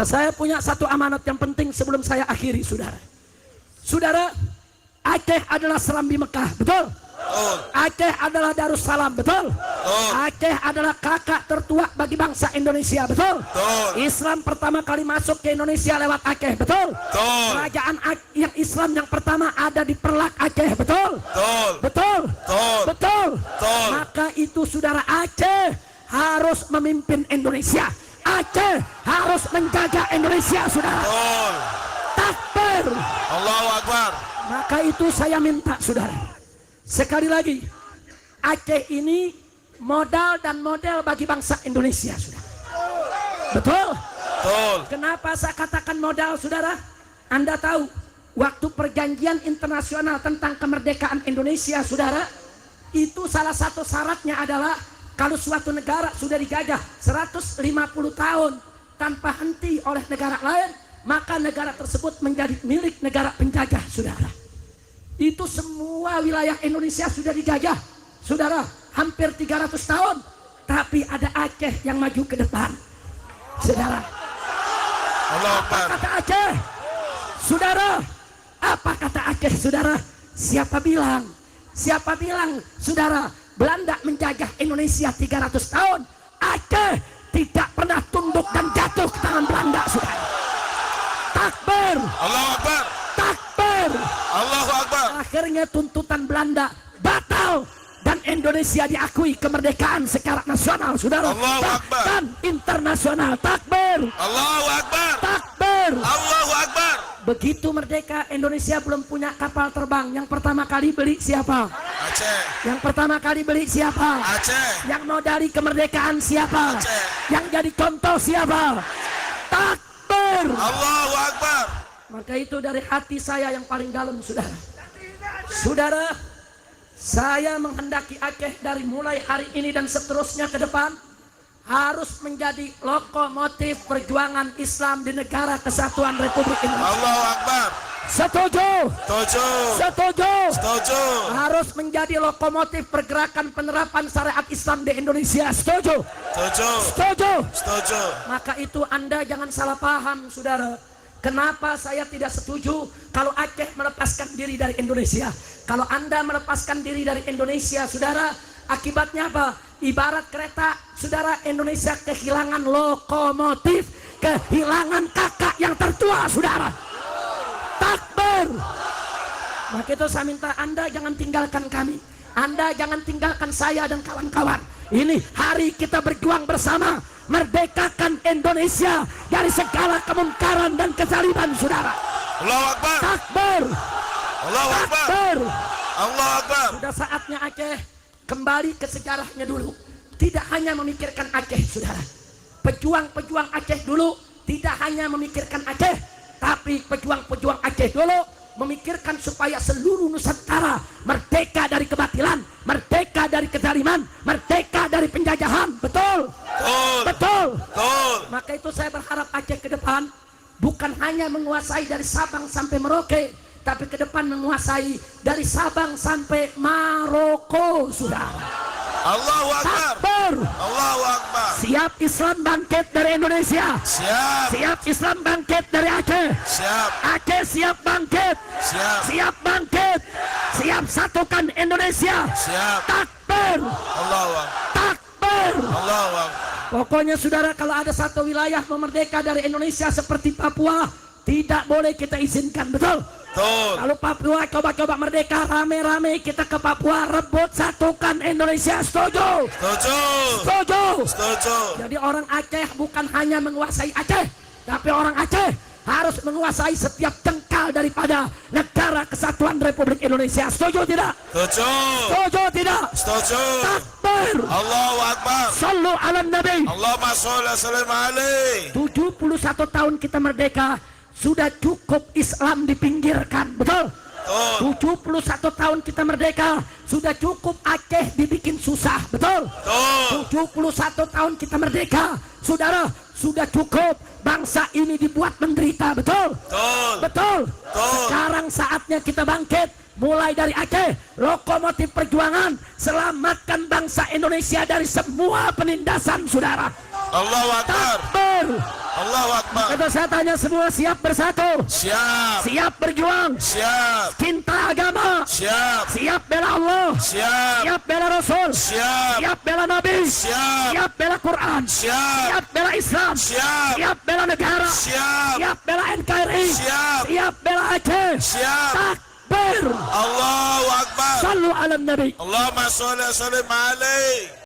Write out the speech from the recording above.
Saya punya satu amanat yang penting sebelum saya akhiri, saudara. Saudara, Aceh adalah Serambi Mekah, betul? Aceh adalah Darussalam, betul? Aceh adalah kakak tertua bagi bangsa Indonesia, betul? Islam pertama kali masuk ke Indonesia lewat Aceh, betul? Kerajaan yang Islam yang pertama ada di Perlak, Aceh, betul? Betul? Betul? Maka itu saudara, Aceh harus memimpin Indonesia. Aceh harus menjaga Indonesia, saudara. Takbir. Allahu Akbar. Maka itu saya minta, saudara, sekali lagi, Aceh ini modal dan model bagi bangsa Indonesia, saudara. Betul? Betul. Kenapa saya katakan modal, saudara? Anda tahu, waktu perjanjian internasional tentang kemerdekaan Indonesia, saudara, itu salah satu syaratnya adalah kalau suatu negara sudah dijajah 150 tahun tanpa henti oleh negara lain, maka negara tersebut menjadi milik negara penjajah, saudara. Itu semua wilayah Indonesia sudah dijajah, saudara, hampir 300 tahun. Tapi ada Aceh yang maju ke depan, saudara. Apa kata Aceh? Saudara, apa kata Aceh, saudara? Siapa bilang, saudara, Belanda menjajah Indonesia 300 tahun, Aceh tidak pernah tunduk dan jatuh ke tangan Belanda, saudara. Takbir. Allahu Akbar. Takbir. Allahu Akbar. Akhirnya tuntutan Belanda batal dan Indonesia diakui kemerdekaan secara nasional, saudara. Allahu Akbar. Dan internasional. Takbir. Allahu Akbar. Takbir. Allahu Akbar. Begitu merdeka, Indonesia belum punya kapal terbang. Yang pertama kali beli siapa? Aceh. Yang pertama kali beli siapa? Aceh. Yang modali kemerdekaan siapa? Aceh. Yang jadi contoh siapa? Takbir. Allahu Akbar. Maka itu dari hati saya yang paling dalam, saudara. Saudara, saya menghendaki Aceh dari mulai hari ini dan seterusnya ke depan harus menjadi lokomotif perjuangan Islam di negara kesatuan Republik Indonesia. Allahu Akbar. Setuju? Setuju. Setuju? Setuju. Harus menjadi lokomotif pergerakan penerapan syariat Islam di Indonesia. Setuju? Setuju. Setuju? Setuju. Maka itu Anda jangan salah paham, saudara. Kenapa saya tidak setuju kalau Aceh melepaskan diri dari Indonesia? Kalau Anda melepaskan diri dari Indonesia, saudara, akibatnya apa? Ibarat kereta, saudara, Indonesia kehilangan lokomotif, kehilangan kakak yang tertua, saudara. Takbir. Maka itu saya minta Anda jangan tinggalkan kami. Anda jangan tinggalkan saya dan kawan-kawan. Ini hari kita berjuang bersama, merdekakan Indonesia dari segala kemungkaran dan kezaliman, saudara. Allahu Akbar. Takbir. Allahu Akbar. Takbir. Allahu Akbar. Sudah saatnya Aceh kembali ke sejarahnya dulu. Tidak hanya memikirkan Aceh, saudara. Pejuang-pejuang Aceh dulu tidak hanya memikirkan Aceh, tapi pejuang-pejuang Aceh dulu memikirkan supaya seluruh Nusantara merdeka dari kebatilan, merdeka dari kezaliman, merdeka dari penjajahan. Betul? Betul. Betul? Betul. Maka itu saya berharap Aceh ke depan bukan hanya menguasai dari Sabang sampai Merauke, tapi ke depan menguasai dari Sabang sampai Maroko, saudara. Allahu Akbar. Takbir. Allahu Akbar. Siap Islam bangkit dari Indonesia. Siap. Siap Islam bangkit dari Aceh. Siap. Aceh siap bangkit. Siap. Siap bangkit. Siap satukan Indonesia. Siap. Takbir. Allahu Akbar. Takbir. Allahu Akbar. Pokoknya saudara, kalau ada satu wilayah memerdeka dari Indonesia seperti Papua, tidak boleh kita izinkan, betul? Betul. Kalau Papua coba-coba merdeka, rame-rame kita ke Papua, rebut satukan Indonesia. Setuju? Setuju. Setuju? Setuju. Jadi orang Aceh bukan hanya menguasai Aceh, tapi orang Aceh harus menguasai setiap jengkal daripada negara kesatuan Republik Indonesia. Setuju tidak? Setuju. Setuju tidak? Setuju. Takbir. Allahu Akbar. Sallu ala Nabi. Allahumma sholli wa sallim alaihi. 71 tahun kita merdeka, sudah cukup Islam dipinggirkan, betul? 71 tahun kita merdeka, sudah cukup Aceh dibikin susah, betul? 71 tahun kita merdeka, saudara, sudah cukup bangsa ini dibuat menderita, betul? Betul? Sekarang saatnya kita bangkit, mulai dari Aceh, lokomotif perjuangan, selamatkan bangsa Indonesia dari semua penindasan, saudara. Allahu Akbar. Takbir. Allahu Akbar. Itu saya tanya semua, siap bersatu? Siap. Siap berjuang? Siap. Cinta agama? Siap. Siap bela Allah? Siap. Siap bela Rasul? Siap. Siap bela Nabi? Siap. Siap bela Quran? Siap. Siap bela Islam? Siap. Siap bela negara? Siap. Siap bela NKRI? Siap. Siap bela Aceh? Siap. Takbir. Allahu Akbar. Sallu ala Nabi. Allahumma sholli wa sallim alaihi.